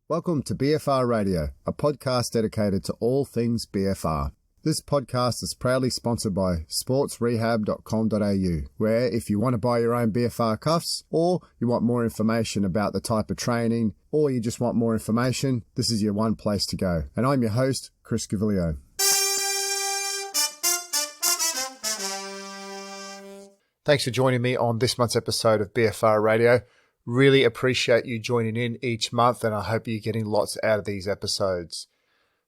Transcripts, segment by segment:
Welcome to BFR Radio, a podcast dedicated to all things BFR. This podcast is proudly sponsored by sportsrehab.com.au, where if you want to buy your own BFR cuffs, or you want more information about the type of training, or you just want more information, this is your one place to go. And I'm your host, Chris Gavilio. Thanks for joining me on this month's episode of BFR Radio. Really appreciate you joining in each month, and I hope you're getting lots out of these episodes.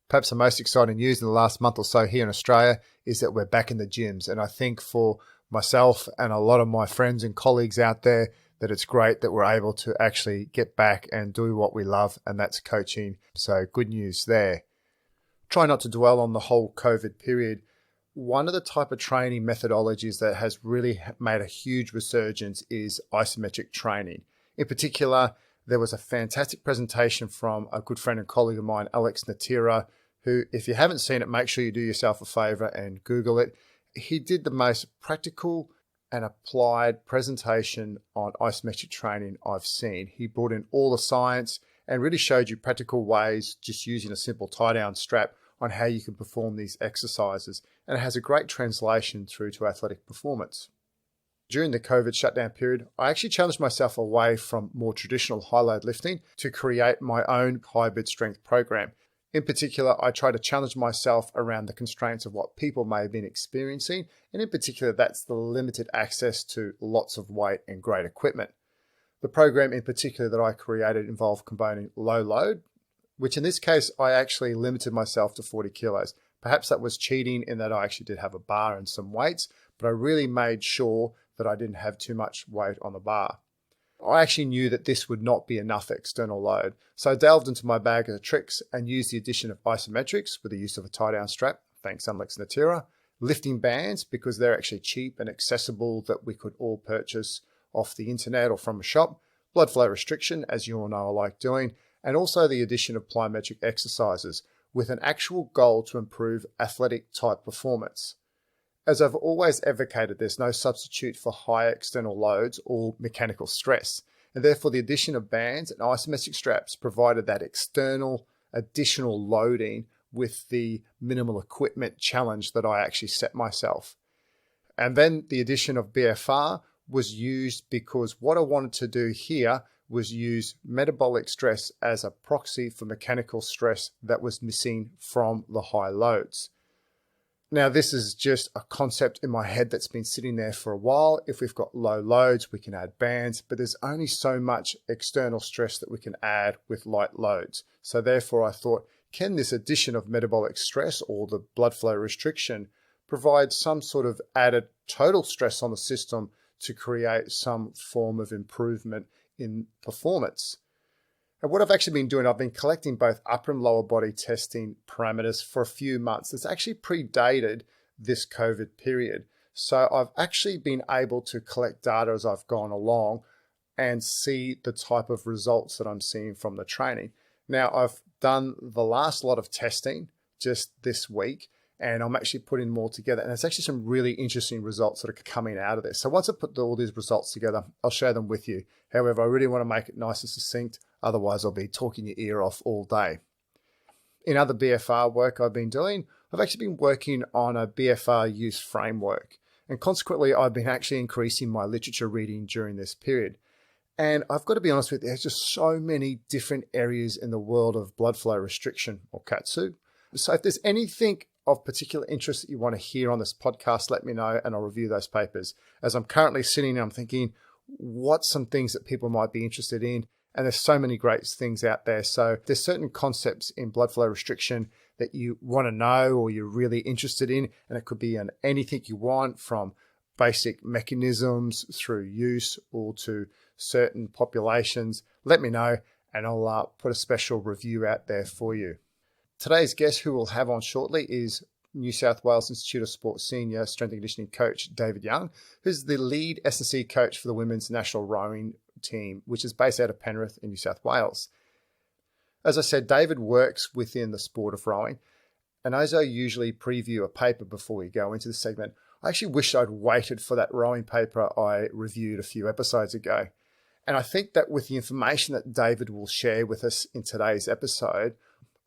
Perhaps the most exciting news in the last month or so here in Australia is that we're back in the gyms. And I think for myself and a lot of my friends and colleagues out there, that it's great that we're able to actually get back and do what we love, and that's coaching. So good news there. Try not to dwell on the whole COVID period. One of the type of training methodologies that has really made a huge resurgence is isometric training. In particular, there was a fantastic presentation from a good friend and colleague of mine, Alex Natira, who, if you haven't seen it, make sure you do yourself a favor and Google it. He did the most practical and applied presentation on isometric training I've seen. He brought in all the science and really showed you practical ways, just using a simple tie-down strap, on how you can perform these exercises. And it has a great translation through to athletic performance. During the COVID shutdown period, I actually challenged myself away from more traditional high-load lifting to create my own hybrid strength program. In particular, I try to challenge myself around the constraints of what people may have been experiencing, and in particular, that's the limited access to lots of weight and great equipment. The program in particular that I created involved combining low load, which in this case, I actually limited myself to 40 kilos. Perhaps that was cheating in that I actually did have a bar and some weights, but I really made sure that I didn't have too much weight on the bar. I actually knew that this would not be enough external load. So I delved into my bag of tricks and used the addition of isometrics with the use of a tie-down strap, thanks Alex Natira, lifting bands because they're actually cheap and accessible that we could all purchase off the internet or from a shop, blood flow restriction, as you all know I like doing, and also the addition of plyometric exercises with an actual goal to improve athletic type performance. As I've always advocated, there's no substitute for high external loads or mechanical stress, and therefore the addition of bands and isometric straps provided that external additional loading with the minimal equipment challenge that I actually set myself. And then the addition of BFR was used because what I wanted to do here was use metabolic stress as a proxy for mechanical stress that was missing from the high loads. Now, this is just a concept in my head that's been sitting there for a while. If we've got low loads, we can add bands, but there's only so much external stress that we can add with light loads. So therefore, I thought, can this addition of metabolic stress or the blood flow restriction provide some sort of added total stress on the system to create some form of improvement in performance? And what I've actually been doing, I've been collecting both upper and lower body testing parameters for a few months. It's actually predated this COVID period. So I've actually been able to collect data as I've gone along and see the type of results that I'm seeing from the training. Now, I've done the last lot of testing just this week, and I'm actually putting more together. And there's actually some really interesting results that are coming out of this. So once I put all these results together, I'll share them with you. However, I really want to make it nice and succinct. Otherwise, I'll be talking your ear off all day. In other BFR work I've been doing, I've actually been working on a BFR use framework. And consequently, I've been actually increasing my literature reading during this period. And I've got to be honest with you, there's just so many different areas in the world of blood flow restriction or KATSU. So if there's anything of particular interest that you want to hear on this podcast, let me know and I'll review those papers. As I'm currently sitting and I'm thinking, what's some things that people might be interested in? And there's so many great things out there. So there's certain concepts in blood flow restriction that you want to know or you're really interested in. And it could be on anything you want, from basic mechanisms through use or to certain populations. Let me know and I'll put a special review out there for you. Today's guest who we'll have on shortly is New South Wales Institute of Sport Senior Strength and Conditioning Coach David Young, who's the lead S&C coach for the women's national rowing team, which is based out of Penrith in New South Wales. As I said, David works within the sport of rowing, and as I usually preview a paper before we go into the segment, I actually wish I'd waited for that rowing paper I reviewed a few episodes ago. And I think that with the information that David will share with us in today's episode,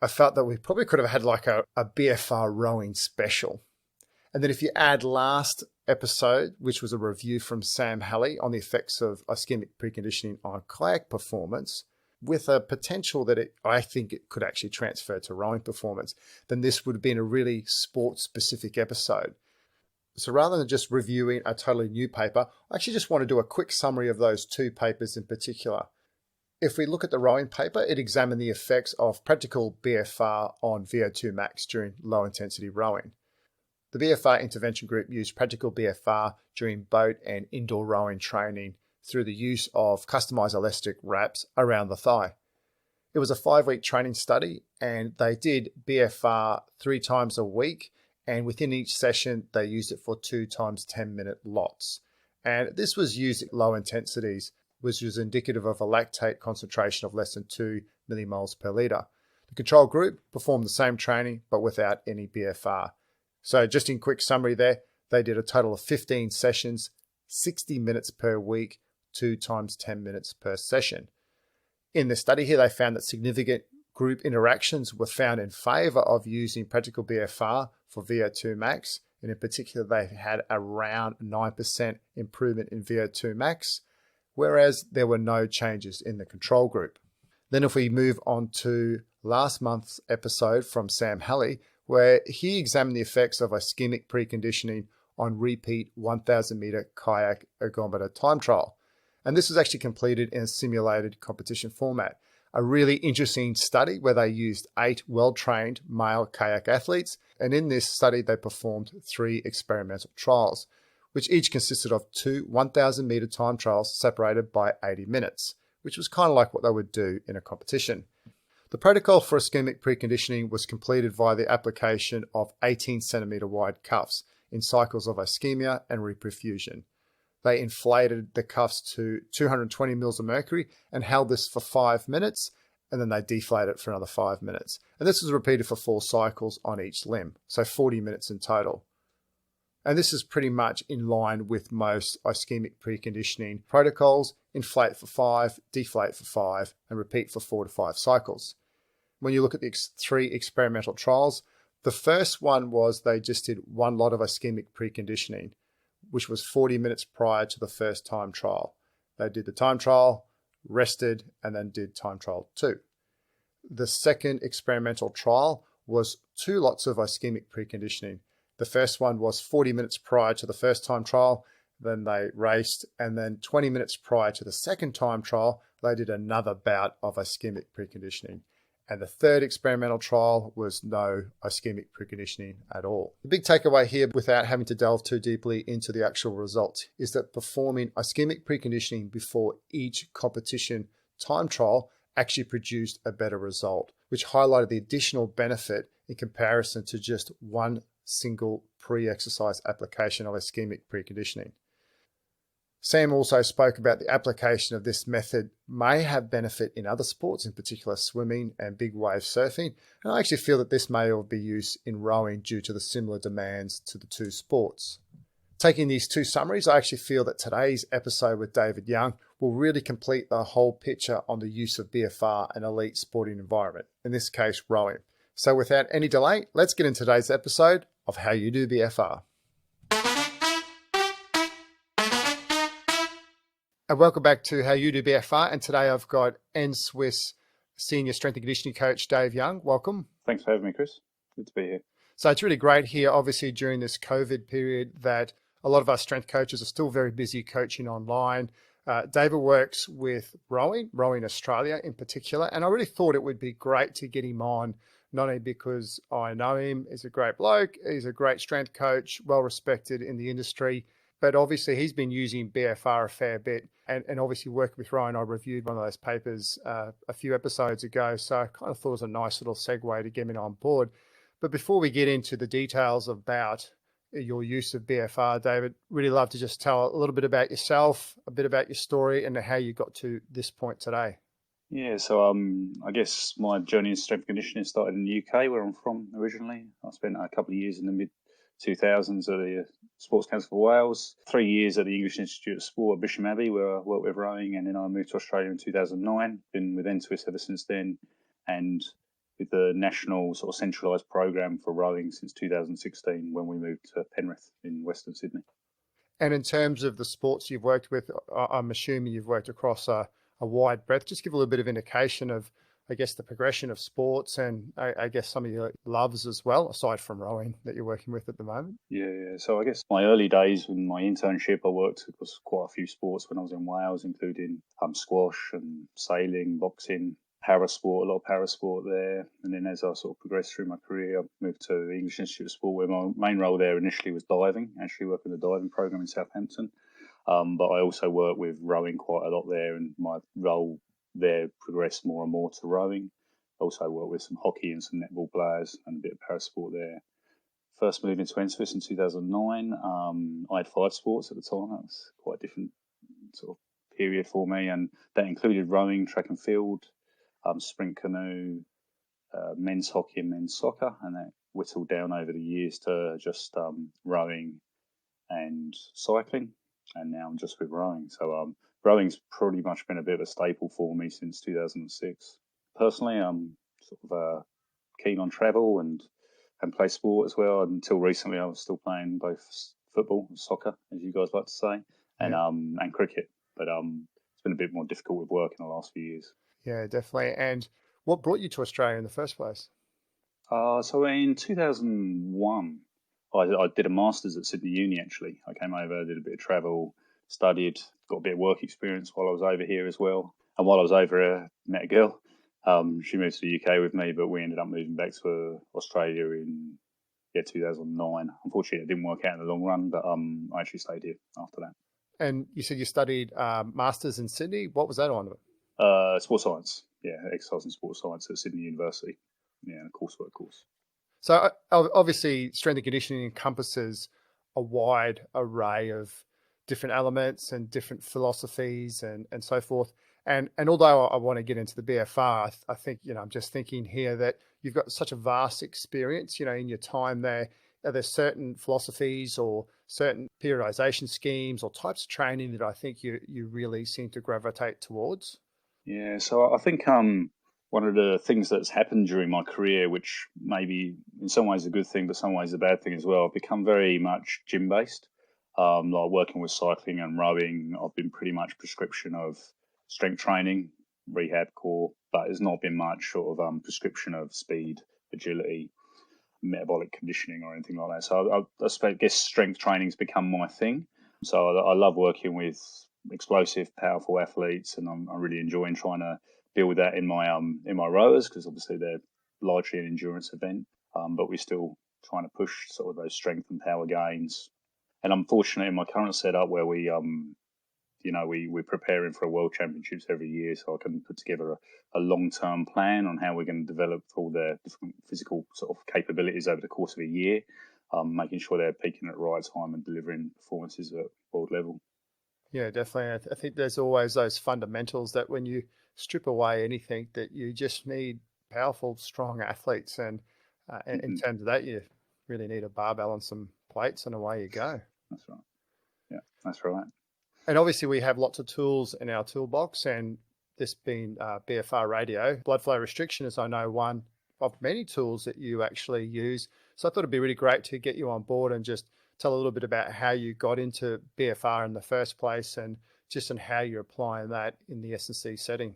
I felt that we probably could have had like a BFR rowing special. And then if you add last episode, which was a review from Sam Halley on the effects of ischemic preconditioning on kayak performance, with a potential that I think it could actually transfer to rowing performance, then this would have been a really sport-specific episode. So rather than just reviewing a totally new paper, I actually just want to do a quick summary of those two papers in particular. If we look at the rowing paper, it examined the effects of practical BFR on VO2 max during low-intensity rowing. The BFR intervention group used practical BFR during boat and indoor rowing training through the use of customized elastic wraps around the thigh. It was a 5-week training study, and they did BFR 3 times a week, and within each session, they used it for 2 times 10-minute lots. And this was used at low intensities, which was indicative of a lactate concentration of less than 2 millimoles per litre. The control group performed the same training, but without any BFR. So just in quick summary there, they did a total of 15 sessions, 60 minutes per week, 2 times 10 minutes per session. In the study here, they found that significant group interactions were found in favour of using practical BFR for VO2 max, and in particular, they had around 9% improvement in VO2 max, whereas there were no changes in the control group. Then if we move on to last month's episode from Sam Halley, where he examined the effects of ischemic preconditioning on repeat 1,000 metre kayak ergometer time trial. And this was actually completed in a simulated competition format. A really interesting study where they used 8 well-trained male kayak athletes. And in this study, they performed 3 experimental trials, which each consisted of 2 1,000 metre time trials separated by 80 minutes, which was kind of like what they would do in a competition. The protocol for ischemic preconditioning was completed via the application of 18 centimetre wide cuffs in cycles of ischemia and reperfusion. They inflated the cuffs to 220 mils of mercury and held this for 5 minutes, and then they deflated it for another 5 minutes. And this was repeated for 4 cycles on each limb, so 40 minutes in total. And this is pretty much in line with most ischemic preconditioning protocols: inflate for 5, deflate for 5, and repeat for 4 to 5 cycles. When you look at the 3 experimental trials, the first one was they just did 1 lot of ischemic preconditioning, which was 40 minutes prior to the first time trial. They did the time trial, rested, and then did time trial 2. The second experimental trial was 2 lots of ischemic preconditioning. The first one was 40 minutes prior to the first time trial, then they raced, and then 20 minutes prior to the second time trial, they did another bout of ischemic preconditioning. And the third experimental trial was no ischemic preconditioning at all. The big takeaway here, without having to delve too deeply into the actual results, is that performing ischemic preconditioning before each competition time trial actually produced a better result, which highlighted the additional benefit in comparison to just one single pre-exercise application of ischemic preconditioning. Sam also spoke about the application of this method may have benefit in other sports, in particular swimming and big wave surfing. And I actually feel that this may all be used in rowing due to the similar demands to the 2 sports. Taking these 2 summaries, I actually feel that today's episode with David Young will really complete the whole picture on the use of BFR in elite sporting environment, in this case rowing. So without any delay, let's get into today's episode of How You Do BFR. And welcome back to How You Do BFR. And today I've got NSWIS Senior Strength and Conditioning Coach Dave Young. Welcome. Thanks for having me, Chris. Good to be here. So it's really great here, obviously, during this COVID period, that a lot of our strength coaches are still very busy coaching online. David works with Rowing Australia in particular. And I really thought it would be great to get him on, not only because I know him, he's a great bloke, he's a great strength coach, well respected in the industry, but obviously he's been using BFR a fair bit and obviously working with Ryan. I reviewed one of those papers a few episodes ago, so I kind of thought it was a nice little segue to get him on board. But before we get into the details about your use of BFR, David, really love to just tell a little bit about yourself, a bit about your story and how you got to this point today. Yeah, so I guess my journey in strength conditioning started in the UK, where I'm from originally. I spent a couple of years in the mid-2000s at a Sports Council for Wales, 3 years at the English Institute of Sport at Bisham Abbey, where I worked with rowing, and then I moved to Australia in 2009. Been with NSWIS ever since then, and with the national sort of centralised program for rowing since 2016, when we moved to Penrith in Western Sydney. And in terms of the sports you've worked with, I'm assuming you've worked across a wide breadth. Just give a little bit of indication of, I guess, the progression of sports and I guess some of your loves as well, aside from rowing that you're working with at the moment. Yeah. So I guess my early days in my internship, I worked across quite a few sports when I was in Wales, including squash and sailing, boxing, parasport, a lot of parasport there. And then as I sort of progressed through my career, I moved to the English Institute of Sport, where my main role there initially was diving, actually working the diving program in Southampton. But I also worked with rowing quite a lot there, and my role there progressed more and more to rowing. I also worked with some hockey and some netball players and a bit of parasport there. First moved into NSWIS in 2009. I had 5 sports at the time. That was quite a different sort of period for me, and that included rowing, track and field, sprint canoe, men's hockey and men's soccer, and that whittled down over the years to just rowing and cycling, and now I'm just with rowing. So rowing's pretty much been a bit of a staple for me since 2006. Personally, I'm sort of keen on travel and play sport as well. Until recently, I was still playing both football and soccer, as you guys like to say, and cricket. But it's been a bit more difficult with work in the last few years. Yeah, definitely. And what brought you to Australia in the first place? So in 2001, I did a master's at Sydney Uni, actually. I came over, did a bit of travel, studied, got a bit of work experience while I was over here as well. And while I was over here, met a girl. She moved to the UK with me, but we ended up moving back to Australia in 2009. Unfortunately, it didn't work out in the long run, but I actually stayed here after that. And you said you studied masters in Sydney. What was that on? Sports science. Yeah, exercise and sports science at Sydney University. Yeah, a coursework course. So obviously, strength and conditioning encompasses a wide array of different elements and different philosophies and so forth. And although I want to get into the BFR, I think, I'm just thinking here that you've got such a vast experience, in your time there. Are there certain philosophies or certain periodization schemes or types of training that I think you really seem to gravitate towards? Yeah, so I think one of the things that's happened during my career, which maybe in some ways a good thing, but some ways a bad thing as well, I've become very much gym-based. Like working with cycling and rowing, I've been pretty much prescription of strength training, rehab, core, but there's not been much sort of prescription of speed, agility, metabolic conditioning or anything like that. So I guess strength training's become my thing. So I love working with explosive, powerful athletes, and I'm really enjoying trying to build that in my rowers, because obviously they're largely an endurance event, but we're still trying to push sort of those strength and power gains. And I'm fortunate in my current setup where we're preparing for a world championships every year, so I can put together a long-term plan on how we're going to develop all their different physical sort of capabilities over the course of a year, making sure they're peaking at the right time and delivering performances at world level. Yeah, definitely. I think there's always those fundamentals that when you strip away anything, that you just need powerful, strong athletes. And in terms of that, you really need a barbell and some plates, and away you go. That's right. Yeah, that's right. And obviously we have lots of tools in our toolbox, and this being BFR Radio, blood flow restriction is, I know, one of many tools that you actually use. So I thought it'd be really great to get you on board and just tell a little bit about how you got into BFR in the first place, and just on how you're applying that in the S&C setting.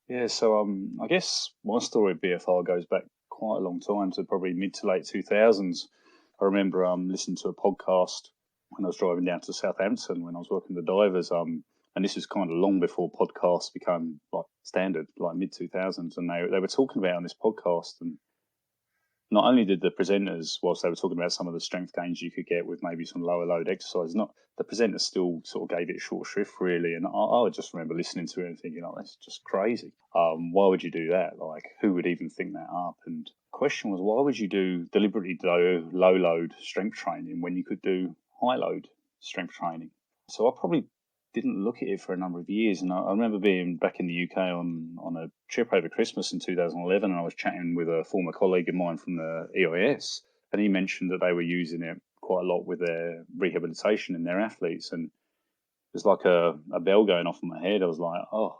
Yeah, so I guess my story of BFR goes back quite a long time, to probably mid to late 2000s. I remember listening to a podcast when I was driving down to Southampton when I was working with the divers, and this was kind of long before podcasts became like standard, like mid 2000s, and they were talking about on this podcast, and not only did the presenters, whilst they were talking about some of the strength gains you could get with maybe some lower load exercises, the presenters still sort of gave it short shrift, really. And I just remember listening to it and thinking, that's just crazy. Why would you do that? Like, who would even think that up? And the question was, why would you deliberately do low load strength training when you could do high load strength training? So I probably didn't look at it for a number of years. And I remember being back in the UK on a trip over Christmas in 2011, and I was chatting with a former colleague of mine from the EIS, and he mentioned that they were using it quite a lot with their rehabilitation and their athletes. And there's like a bell going off in my head. I was like, oh,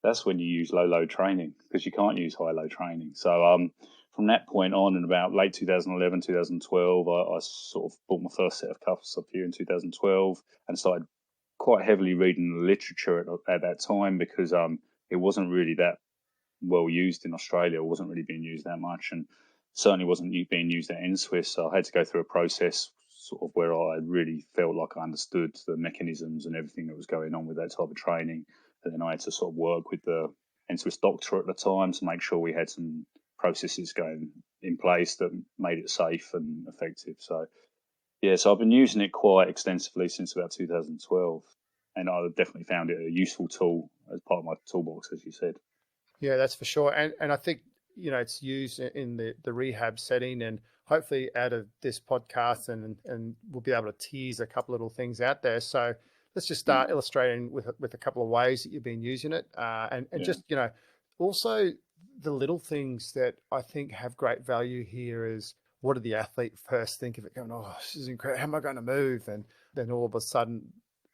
that's when you use low load training, because you can't use high load training. So from that point on, in about late 2011, 2012, I sort of bought my first set of cuffs up here in 2012 and started quite heavily reading the literature at that time, because it wasn't really that well used in Australia. It wasn't really being used that much, and certainly wasn't being used at NSWIS. So I had to go through a process sort of where I really felt like I understood the mechanisms and everything that was going on with that type of training. And then I had to sort of work with the NSWIS doctor at the time to make sure we had some processes going in place that made it safe and effective. So so I've been using it quite extensively since about 2012, and I definitely found it a useful tool as part of my toolbox, as you said. Yeah, that's for sure. And I think, it's used in the rehab setting, and hopefully out of this podcast and we'll be able to tease a couple little things out there. So let's just start illustrating with a couple of ways that you've been using it. And just, also the little things that I think have great value here is, what did the athlete first think of it, going, oh, this is incredible, how am I going to move? And then all of a sudden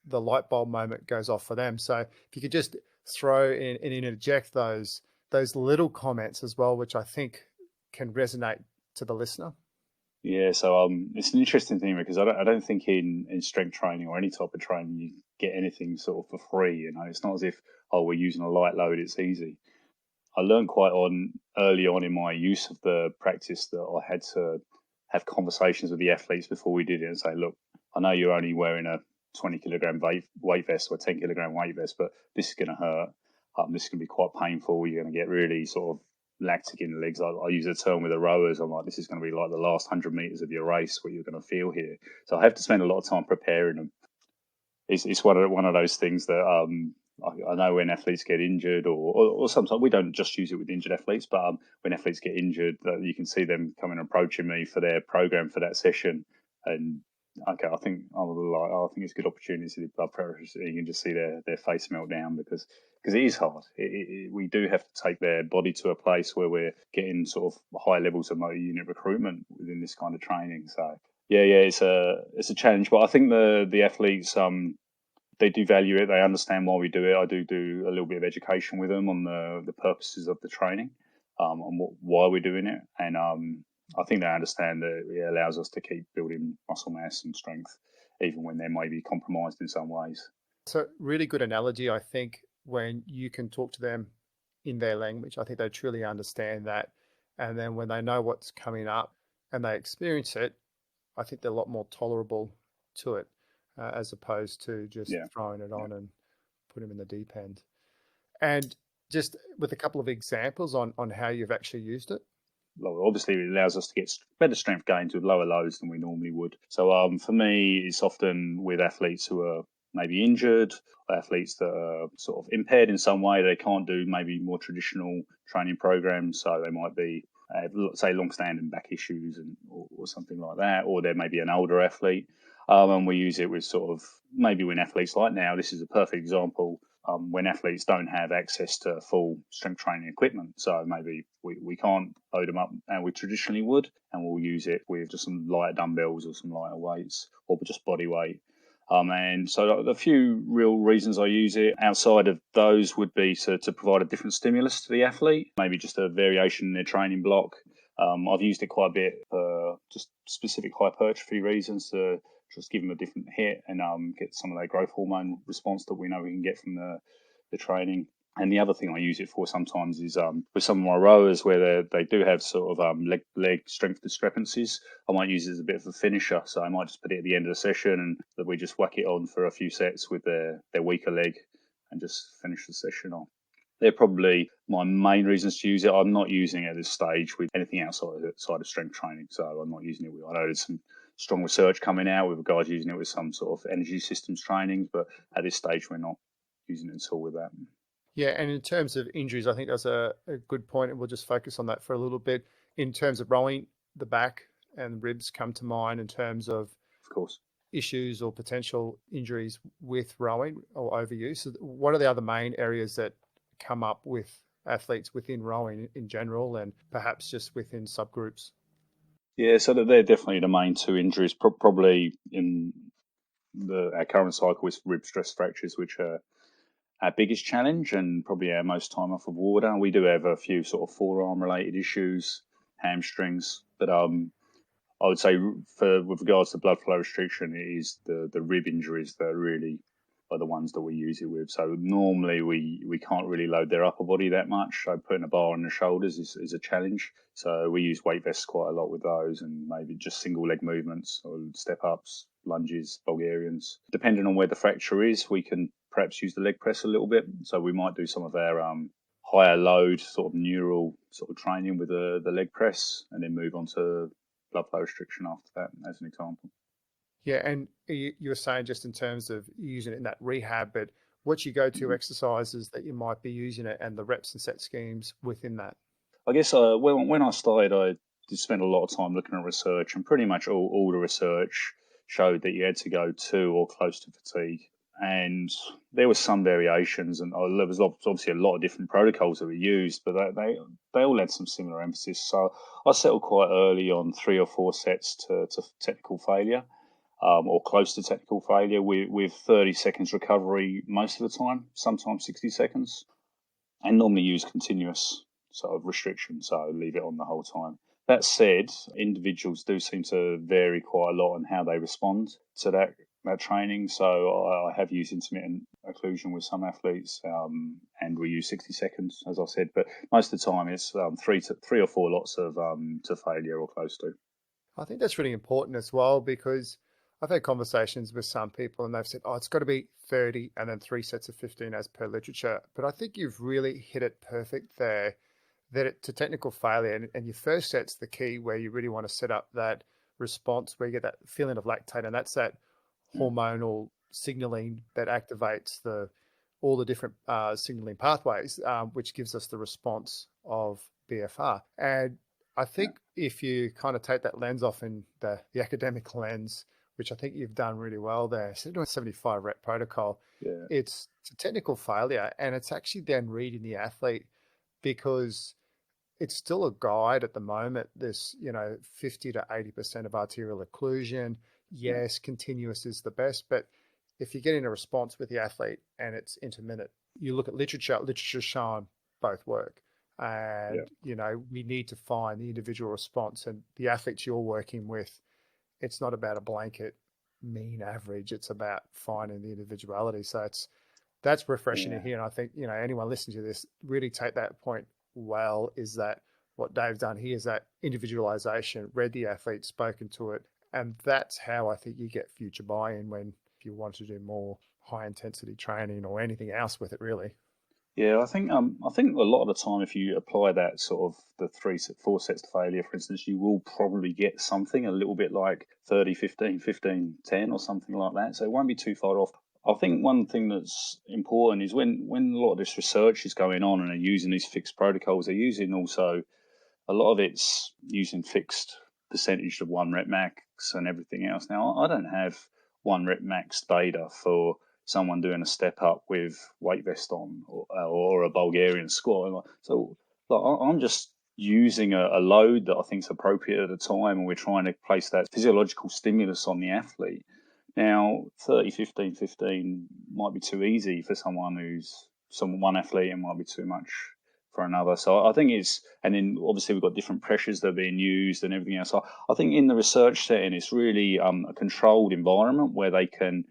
the light bulb moment goes off for them. So if you could just throw in and interject those little comments as well, which I think can resonate to the listener. Yeah, so it's an interesting thing, because I don't think in strength training or any type of training you get anything sort of for free. It's not as if, oh, we're using a light load, it's easy. I learned quite early on in my use of the practice that I had to have conversations with the athletes before we did it and say, look, I know you're only wearing a 20 kilogram weight vest or a 10 kilogram weight vest, but this is going to hurt. This is going to be quite painful. You're going to get really sort of lactic in the legs. I use a term with the rowers. I'm like, this is going to be like the last 100 meters of your race, what you're going to feel here. So I have to spend a lot of time preparing them. It's one of those things that I know when athletes get injured, or sometimes we don't just use it with injured athletes, but when athletes get injured, you can see them coming and approaching me for their program for that session. And okay, I think it's a good opportunity to do blood pressure. You can just see their face melt down, because it is hard. We do have to take their body to a place where we're getting sort of high levels of motor unit recruitment within this kind of training. So it's a challenge, but I think the athletes they do value it. They understand why we do it. I do a little bit of education with them on the purposes of the training, and why we're doing it, and I think they understand that it allows us to keep building muscle mass and strength, even when they may be compromised in some ways. So really good analogy, I think, when you can talk to them in their language. I think they truly understand that. And then when they know what's coming up and they experience it, I think they're a lot more tolerable to it, as opposed to just throwing it on and put them in the deep end. And just with a couple of examples on how you've actually used it. Well, obviously, it allows us to get better strength gains with lower loads than we normally would. So for me, it's often with athletes who are maybe injured, or athletes that are sort of impaired in some way. They can't do maybe more traditional training programs. So they might be, say, long-standing back issues or something like that, or there may be an older athlete. And we use it with sort of, maybe when athletes like now, this is a perfect example, when athletes don't have access to full strength training equipment. So maybe we can't load them up and we traditionally would, and we'll use it with just some lighter dumbbells or some lighter weights, or just body weight. And so the few real reasons I use it outside of those would be to provide a different stimulus to the athlete, maybe just a variation in their training block. I've used it quite a bit for just specific hypertrophy reasons, to just give them a different hit and get some of that growth hormone response that we know we can get from the training. And the other thing I use it for sometimes is with some of my rowers where they do have sort of leg strength discrepancies. I might use it as a bit of a finisher. So I might just put it at the end of the session and that we just whack it on for a few sets with their weaker leg and just finish the session off. They're probably my main reasons to use it. I'm not using it at this stage with anything outside of strength training. So I'm not using it with, I know there's some strong research coming out with guys using it with some sort of energy systems training, but at this stage we're not using it at all with that. Yeah, and in terms of injuries, I think that's a good point, and we'll just focus on that for a little bit. In terms of rowing, the back and ribs come to mind in terms of course, issues or potential injuries with rowing or overuse. So what are the other main areas that come up with athletes within rowing in general, and perhaps just within subgroups? Yeah, so they're definitely the main two injuries. Probably in our current cycle is rib stress fractures, which are our biggest challenge and probably our most time off of water. We do have a few sort of forearm related issues, hamstrings, but I would say with regards to blood flow restriction, it is the rib injuries that really are the ones that we use it with. So normally we can't really load their upper body that much. So putting a bar on the shoulders is a challenge. So we use weight vests quite a lot with those, and maybe just single leg movements or step ups, lunges, Bulgarians. Depending on where the fracture is, we can perhaps use the leg press a little bit. So we might do some of our higher load sort of neural sort of training with the leg press, and then move on to blood flow restriction after that, as an example. Yeah, and you were saying just in terms of using it in that rehab, but what's your go-to exercises that you might be using it and the reps and set schemes within that? I guess when I started, I did spend a lot of time looking at research, and pretty much all the research showed that you had to go to or close to fatigue. And there were some variations, and there was obviously a lot of different protocols that were used, but they all had some similar emphasis. So I settled quite early on 3 or 4 sets to technical failure. Or close to technical failure with 30 seconds recovery most of the time, sometimes 60 seconds, and normally use continuous sort of restriction, so leave it on the whole time. That said, individuals do seem to vary quite a lot in how they respond to that training. So I have used intermittent occlusion with some athletes, and we use 60 seconds, as I said, but most of the time it's 3 or 4 lots of to failure or close to. I think that's really important as well, because I've had conversations with some people and they've said, oh, it's got to be 30 and then 3 sets of 15 as per literature. But I think you've really hit it perfect there, that to technical failure, and your first set's the key, where you really want to set up that response where you get that feeling of lactate, and that's that hormonal signaling that activates all the different signaling pathways, which gives us the response of BFR. And I think if you kind of take that lens off in the academic lens, which I think you've done really well there, so doing a 75 rep protocol, it's a technical failure, and it's actually then reading the athlete, because it's still a guide at the moment. There's 50 to 80% of arterial occlusion. Yes, continuous is the best, but if you're getting a response with the athlete and it's intermittent, you look at literature's shown both work. And, we need to find the individual response, and the athletes you're working with, it's not about a blanket mean average. It's about finding the individuality. So that's refreshing to hear. And I think, anyone listening to this, really take that point well, is that what Dave's done here is that individualization, read the athlete, spoken to it. And that's how I think you get future buy-in if you want to do more high intensity training or anything else with it, really. Yeah, I think a lot of the time, if you apply that sort of the 4 sets to failure, for instance, you will probably get something a little bit like 30, 15, 15, 10 or something like that. So it won't be too far off. I think one thing that's important is when a lot of this research is going on and they're using these fixed protocols, they're using also a lot of it's using fixed percentage of 1 rep max and everything else. Now, I don't have 1 rep max data for someone doing a step up with weight vest on or a Bulgarian squat. So I'm just using a load that I think is appropriate at the time, and we're trying to place that physiological stimulus on the athlete. Now, 30, 15, 15 might be too easy for one athlete, and might be too much for another. So I think and then obviously we've got different pressures that are being used and everything else. So I think in the research setting, it's really a controlled environment where they can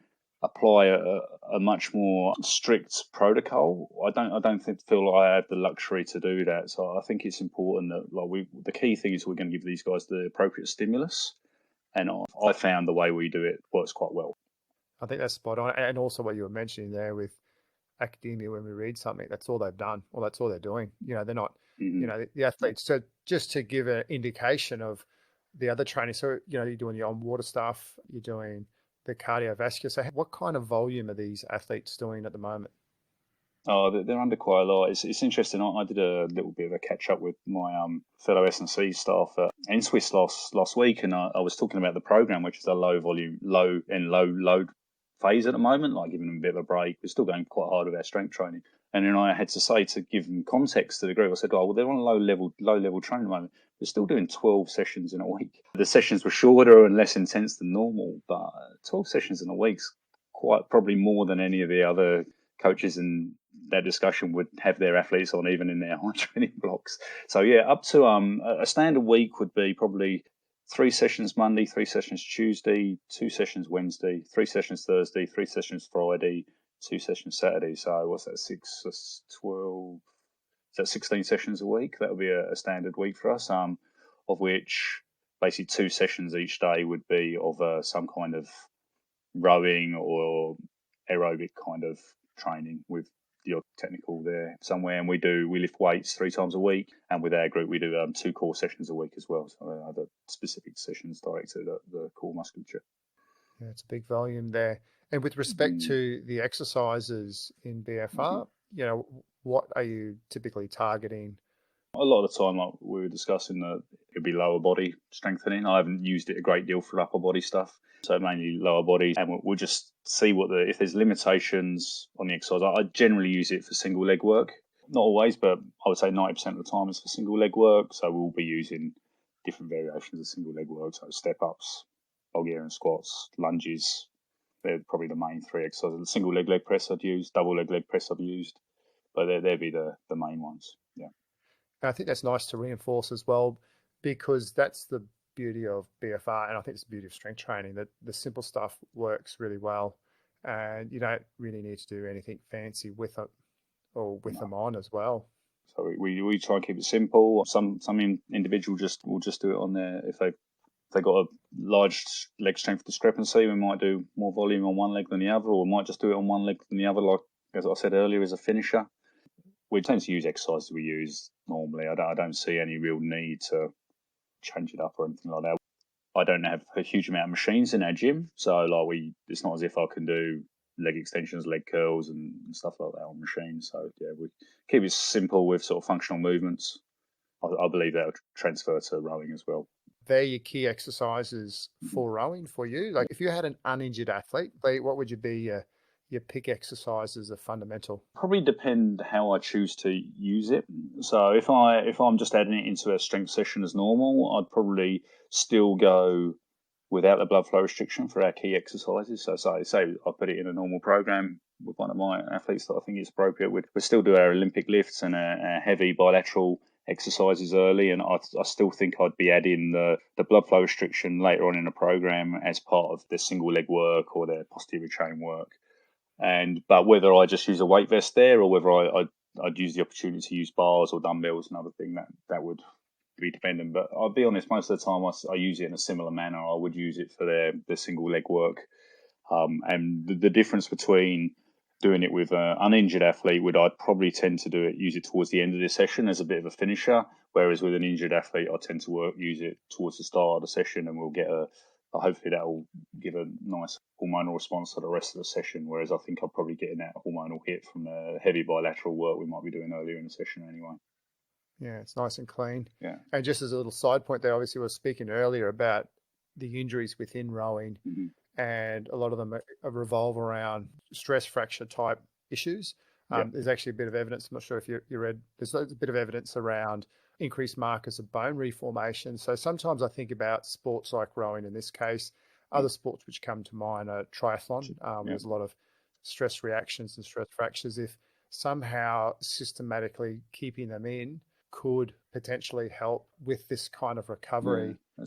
apply a much more strict protocol. I don't feel like I have the luxury to do that. So I think it's important that the key thing is we're going to give these guys the appropriate stimulus, and I found the way we do it works quite well. I think that's spot on, and also what you were mentioning there with academia, when we read something, that's all they've done, or that's all they're doing. They're not, the athletes. So just to give an indication of the other training, so you're doing your on water stuff, you're doing the cardiovascular. So what kind of volume are these athletes doing at the moment? Oh, they're under quite a lot. It's interesting. I did a little bit of a catch up with my fellow S&C staff at NSWIS last week, and I was talking about the program, which is a low volume, low load phase at the moment, like giving them a bit of a break. We're still going quite hard with our strength training. And then I had to say, to give them context to the group, I said, oh, well, they're on low level training at the moment. They're still doing 12 sessions in a week. The sessions were shorter and less intense than normal, but 12 sessions in a week's quite probably more than any of the other coaches in that discussion would have their athletes on, even in their high training blocks. So yeah, up to a standard week would be probably 3 sessions Monday, 3 sessions Tuesday, 2 sessions Wednesday, 3 sessions Thursday, 3 sessions Friday, 2 sessions Saturday. So what's that, 6, that's 12, is that 16 sessions a week? That would be a standard week for us, of which basically 2 sessions each day would be of some kind of rowing or aerobic kind of training with the odd technical there somewhere. And we lift weights 3 times a week, and with our group we do 2 core sessions a week as well. So other specific sessions directed at the core musculature. Yeah, it's a big volume there. And with respect to the exercises in BFR, you know, what are you typically targeting? A lot of the time, like we were discussing, that it'd be lower body strengthening. I haven't used it a great deal for upper body stuff, so mainly lower body. And we'll just see if there's limitations on the exercise. I generally use it for single leg work. Not always, but I would say 90% of the time it's for single leg work. So we'll be using different variations of single leg work, so step ups, Bulgarian squats, lunges. They're probably the main 3 exercises. The single leg press I'd use, double leg press I've used, but they'd be the main ones. Yeah. And I think that's nice to reinforce as well, because that's the beauty of BFR, and I think it's the beauty of strength training, that the simple stuff works really well, and you don't really need to do anything fancy with it or with them on as well. So we try and keep it simple. Some individual will just do it on there. If they've got a large leg strength discrepancy, we might do more volume on one leg than the other, or we might just do it on one leg than the other, like as I said earlier, as a finisher. We tend to use exercises we use normally. I don't see any real need to change it up or anything like that. I don't have a huge amount of machines in our gym, so it's not as if I can do leg extensions, leg curls, and stuff like that on machines. So yeah, we keep it simple with sort of functional movements. I believe that will transfer to rowing as well. They're your key exercises for rowing for you. Like if you had an uninjured athlete, what would you be your pick exercises are fundamental? Probably depend how I choose to use it. So if I'm just adding it into a strength session as normal, I'd probably still go without the blood flow restriction for our key exercises. So say I put it in a normal program with one of my athletes that I think is appropriate. We'd still do our Olympic lifts and our heavy bilateral exercises early, and I still think I'd be adding the blood flow restriction later on in the program as part of the single leg work or the posterior chain work. But whether I just use a weight vest there or whether I'd use the opportunity to use bars or dumbbells, another thing that would be dependent. But I'll be honest, most of the time I use it in a similar manner. I would use it for the single leg work. And the difference between doing it with an uninjured athlete I'd probably tend to use it towards the end of the session as a bit of a finisher, whereas with an injured athlete I tend to use it towards the start of the session, and we'll get hopefully that will give a nice hormonal response to the rest of the session, whereas I think I'll probably get that hormonal hit from the heavy bilateral work we might be doing earlier in the session anyway. Yeah, it's nice and clean. Yeah. And just as a little side point there, obviously we were speaking earlier about the injuries within rowing, and a lot of them revolve around stress fracture type issues. There's actually a bit of evidence, I'm not sure if you read, there's a bit of evidence around increased markers of bone reformation. So sometimes I think about sports like rowing in this case. Other sports which come to mind are triathlon. There's a lot of stress reactions and stress fractures. If somehow systematically keeping them in could potentially help with this kind of recovery. Yeah,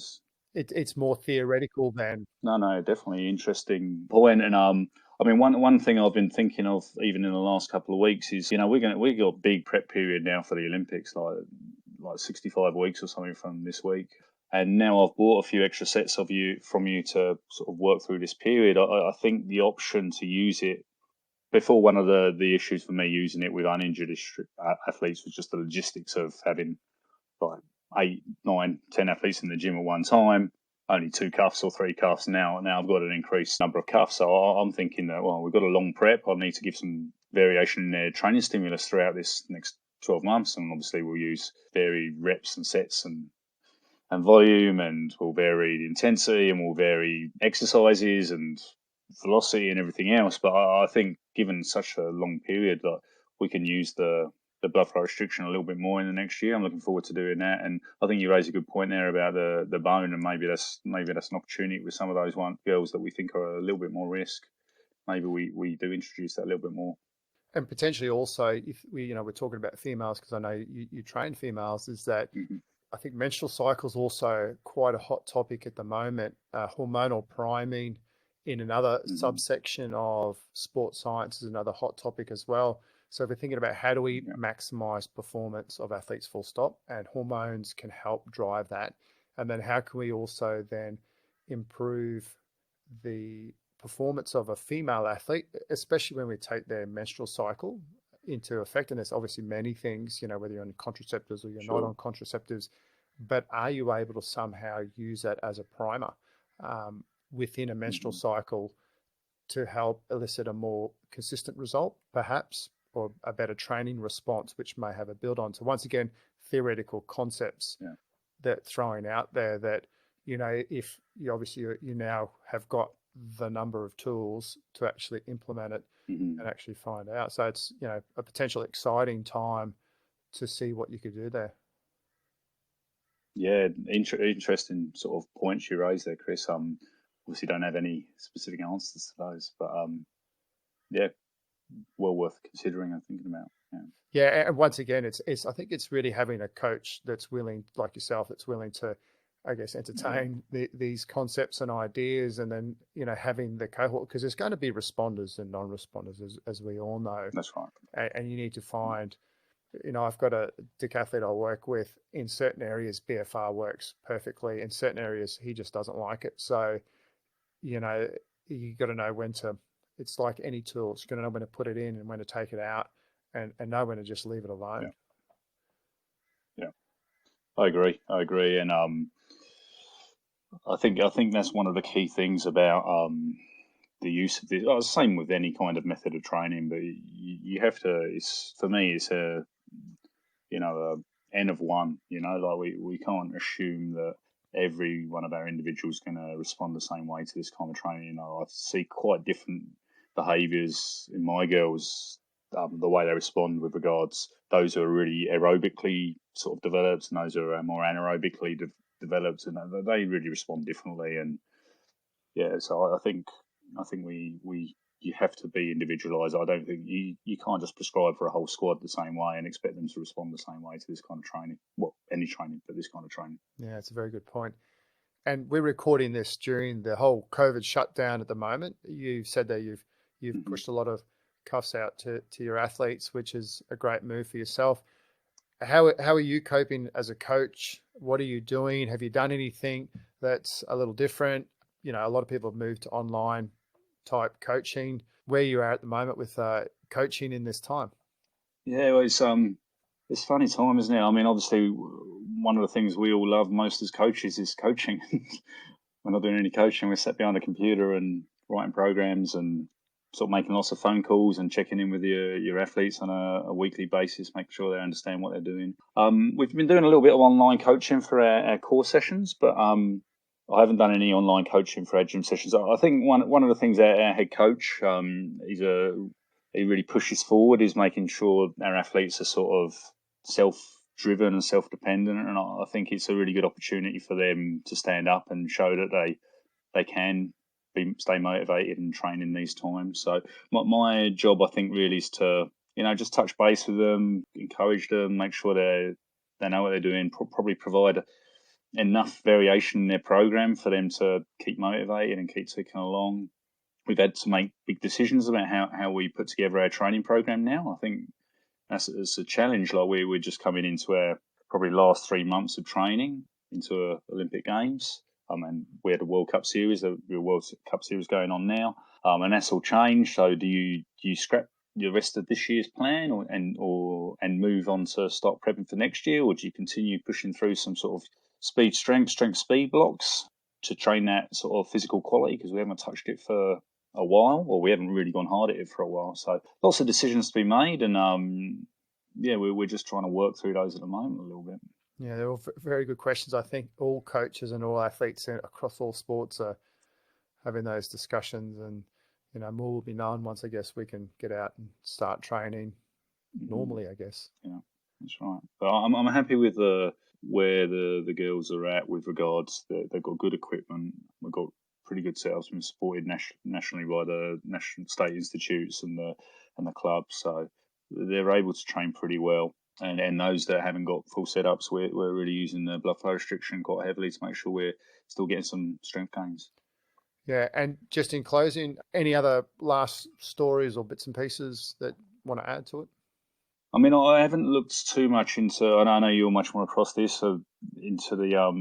it's more theoretical than... No, definitely interesting point. And I mean, one thing I've been thinking of even in the last couple of weeks is, we got a big prep period now for the Olympics, like 65 weeks or something from this week. And now I've bought a few extra sets from you to sort of work through this period. I think the option to use it before, one of the issues for me using it with uninjured athletes was just the logistics of having like 8, 9, 10 athletes in the gym at one time, only 2 cuffs or 3 cuffs. Now I've got an increased number of cuffs. So I'm thinking that, well, we've got a long prep. I need to give some variation in their training stimulus throughout this next 12 months. And obviously we'll use varied reps and sets and volume, and we'll vary the intensity, and we'll vary exercises and velocity and everything else. But I think given such a long period, we can use the blood flow restriction a little bit more in the next year. I'm looking forward to doing that. And I think you raise a good point there about the bone, and maybe that's an opportunity with some of those girls that we think are a little bit more risk. Maybe we do introduce that a little bit more. And potentially also, if we're talking about females, because I know you train females, is that I think menstrual cycle is also quite a hot topic at the moment. Hormonal priming in another subsection of sports science is another hot topic as well. So if we're thinking about how do we maximize performance of athletes full stop, and hormones can help drive that. And then how can we also then improve the performance of a female athlete, especially when we take their menstrual cycle into effect? And there's obviously many things, whether you're on contraceptives or you're not on contraceptives, but are you able to somehow use that as a primer within a menstrual cycle to help elicit a more consistent result, perhaps, or a better training response, which may have a build on? So once again, theoretical concepts that throwing out there that, if you now have got the number of tools to actually implement it and actually find out. So it's, a potential exciting time to see what you could do there. Yeah, interesting sort of points you raised there, Chris. Obviously don't have any specific answers to those, but well worth considering and thinking about. Yeah, and once again, it's I think it's really having a coach that's willing, like yourself, that's willing to, I guess, entertain these concepts and ideas, and then having the cohort, because there's going to be responders and non-responders, as we all know. That's right. And you need to find, I've got a decathlete I work with. In certain areas, BFR works perfectly. In certain areas, he just doesn't like it. So, you got to know when to. It's like any tool. It's going to know when to put it in and when to take it out, and know when to just leave it alone. Yeah, I agree, and I think that's one of the key things about the use of this. Same with any kind of method of training, but you have to. For me, it's a N of one. Like we can't assume that every one of our individuals going to respond the same way to this kind of training. I see quite different behaviours in my girls, the way they respond with regards those who are really aerobically sort of developed and those who are more anaerobically developed, and they really respond differently. And so I think you have to be individualised. I don't think you can't just prescribe for a whole squad the same way and expect them to respond the same way to this kind of training. Well, any training, but this kind of training. Yeah, it's a very good point. And we're recording this during the whole COVID shutdown at the moment. You've said that you've pushed a lot of cuffs out to your athletes, which is a great move for yourself. How are you coping as a coach? What are you doing? Have you done anything that's a little different? A lot of people have moved to online type coaching. Where you are at the moment with coaching in this time? Yeah, well, it's funny time, isn't it? I mean, obviously, one of the things we all love most as coaches is coaching. We're not doing any coaching. We're sat behind a computer and writing programs and sort of making lots of phone calls and checking in with your athletes on a weekly basis, making sure they understand what they're doing. We've been doing a little bit of online coaching for our core sessions, but I haven't done any online coaching for our gym sessions. I think one of the things our head coach, he really pushes forward, is making sure our athletes are sort of self-driven and self-dependent, and I think it's a really good opportunity for them to stand up and show that they can stay motivated and train in these times. So my job, I think, really is to just touch base with them, encourage them, make sure they know what they're doing, probably provide enough variation in their program for them to keep motivated and keep ticking along. We've had to make big decisions about how we put together our training program now. I think it's a challenge. Like we're just coming into our probably last 3 months of training into Olympic Games. And we had a World Cup series, the World Cup series going on now, and that's all changed. So do you scrap the rest of this year's plan and move on to start prepping for next year, or do you continue pushing through some sort of speed, strength, speed blocks to train that sort of physical quality, because we haven't touched it for a while, or we haven't really gone hard at it for a while. So lots of decisions to be made, and we're just trying to work through those at the moment a little bit. Yeah, they're all very good questions. I think all coaches and all athletes across all sports are having those discussions, and more will be known once, I guess, we can get out and start training normally, I guess. Yeah, that's right. But I'm happy with where the girls are at with regards. They've got good equipment. We've got pretty good setups. Been supported nationally by the national state institutes and the clubs, so they're able to train pretty well. And those that haven't got full setups, we're really using the blood flow restriction quite heavily to make sure we're still getting some strength gains. Yeah, and just in closing, any other last stories or bits and pieces that want to add to it? I mean, I haven't looked too much into, and I know you're much more across this, so into the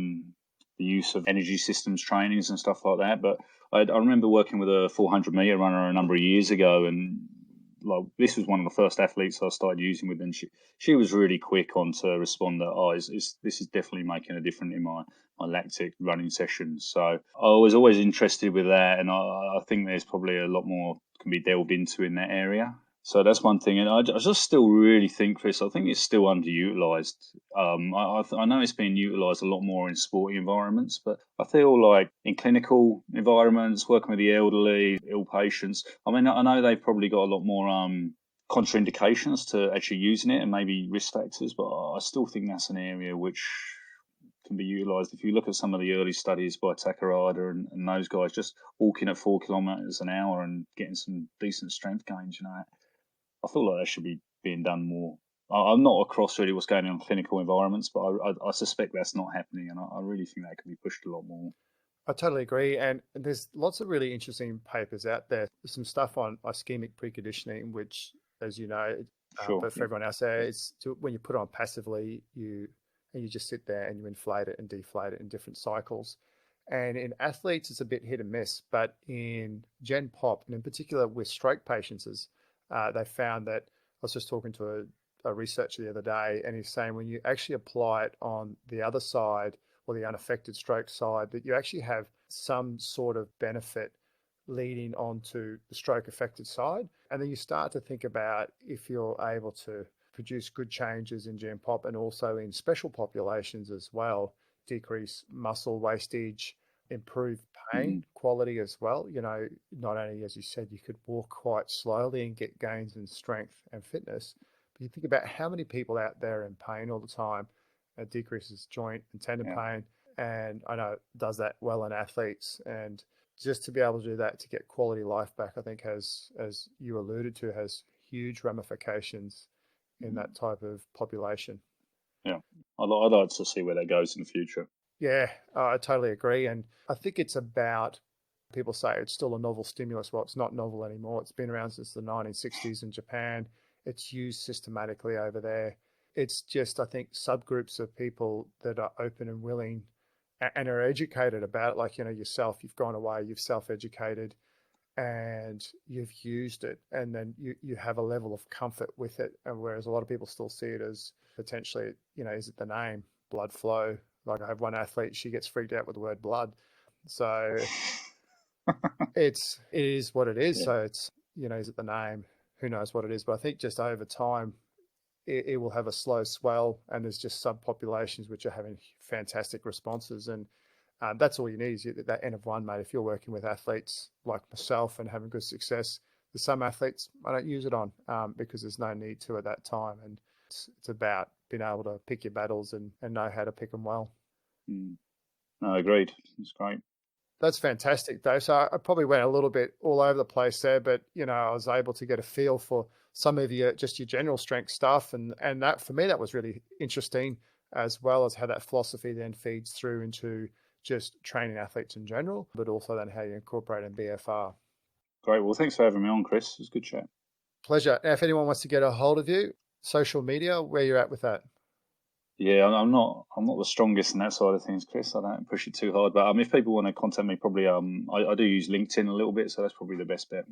use of energy systems trainings and stuff like that. But I remember working with a 400-meter runner a number of years ago, and like this was one of the first athletes I started using with, and she was really quick on to respond that, this is definitely making a difference in my lactic running sessions. So I was always interested with that, and I think there's probably a lot more can be delved into in that area. So that's one thing, and I just still really think, Chris, I think it's still underutilized. I know it's being utilized a lot more in sporting environments, but I feel like in clinical environments, working with the elderly, ill patients, I mean, I know they've probably got a lot more contraindications to actually using it and maybe risk factors, but I still think that's an area which can be utilised. If you look at some of the early studies by Takarada and those guys, just walking at 4 kilometres an hour and getting some decent strength gains, I feel like that should be being done more. I'm not across really what's going on in clinical environments, but I suspect that's not happening, and I really think that could be pushed a lot more. I totally agree. And there's lots of really interesting papers out there. There's some stuff on ischemic preconditioning, which, as you know, Sure, but for everyone else there, it's when you put it on passively, you just sit there and you inflate it and deflate it in different cycles. And in athletes, it's a bit hit and miss. But in Gen Pop, and in particular with stroke patients, they found that I was just talking to a researcher the other day, and he's saying when you actually apply it on the other side or the unaffected stroke side, that you actually have some sort of benefit leading onto the stroke affected side. And then you start to think about if you're able to produce good changes in Gen Pop and also in special populations as well, decrease muscle wastage, improve pain quality as well. Not only, as you said, you could walk quite slowly and get gains in strength and fitness, but you think about how many people out there in pain all the time. It decreases joint and tendon pain, and I know it does that well in athletes. And just to be able to do that to get quality life back, I think has, as you alluded to, has huge ramifications in that type of population. Yeah, I'd like to see where that goes in the future. Yeah, I totally agree. And I think it's about, people say it's still a novel stimulus. Well, it's not novel anymore. It's been around since the 1960s in Japan. It's used systematically over there. It's just, I think, subgroups of people that are open and willing and are educated about it. Like, yourself, you've gone away, you've self-educated and you've used it. And then you have a level of comfort with it. And whereas a lot of people still see it as potentially, is it the name, blood flow? Like I have one athlete, she gets freaked out with the word blood. So it is what it is. Yeah. So it's, is it the name? Who knows what it is? But I think just over time, it will have a slow swell, and there's just subpopulations which are having fantastic responses. And that's all you need is that N of one, mate. If you're working with athletes like myself and having good success, there's some athletes I don't use it on because there's no need to at that time. And it's about being able to pick your battles and know how to pick them well. No, agreed. That's great. That's fantastic, Dave. So I probably went a little bit all over the place there, but I was able to get a feel for some of your general strength stuff, and that for me that was really interesting, as well as how that philosophy then feeds through into just training athletes in general, but also then how you incorporate in BFR. Great. Well, thanks for having me on, Chris. It was a good chat. Pleasure. Now, if anyone wants to get a hold of you, social media, where you're at with that? Yeah, I'm not the strongest in that side of things, Chris. I don't push it too hard, but if people want to contact me, probably I do use LinkedIn a little bit, so that's probably the best bet.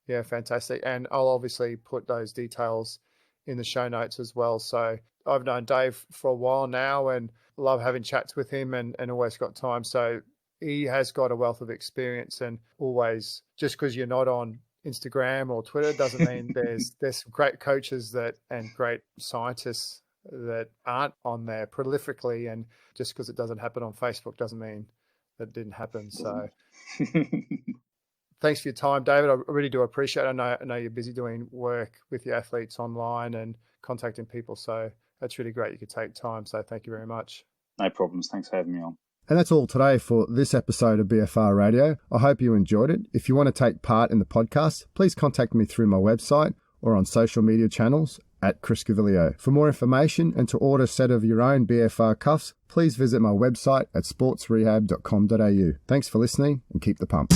Yeah, fantastic. And I'll obviously put those details in the show notes as well. So I've known Dave for a while now and love having chats with him and always got time. So he has got a wealth of experience, and always, just because you're not on Instagram or Twitter doesn't mean there's some great coaches and great scientists that aren't on there prolifically, and just because it doesn't happen on Facebook doesn't mean that it didn't happen. So Thanks for your time, David. I really do appreciate it. I know you're busy doing work with your athletes online and contacting people, so that's really great you could take time. So thank you very much. No problems. Thanks for having me on. And that's all today for this episode of BFR Radio. I hope you enjoyed it. If you want to take part in the podcast, please contact me through my website or on social media channels at Chris Gavilio. For more information and to order a set of your own BFR cuffs, please visit my website at sportsrehab.com.au. Thanks for listening and keep the pump.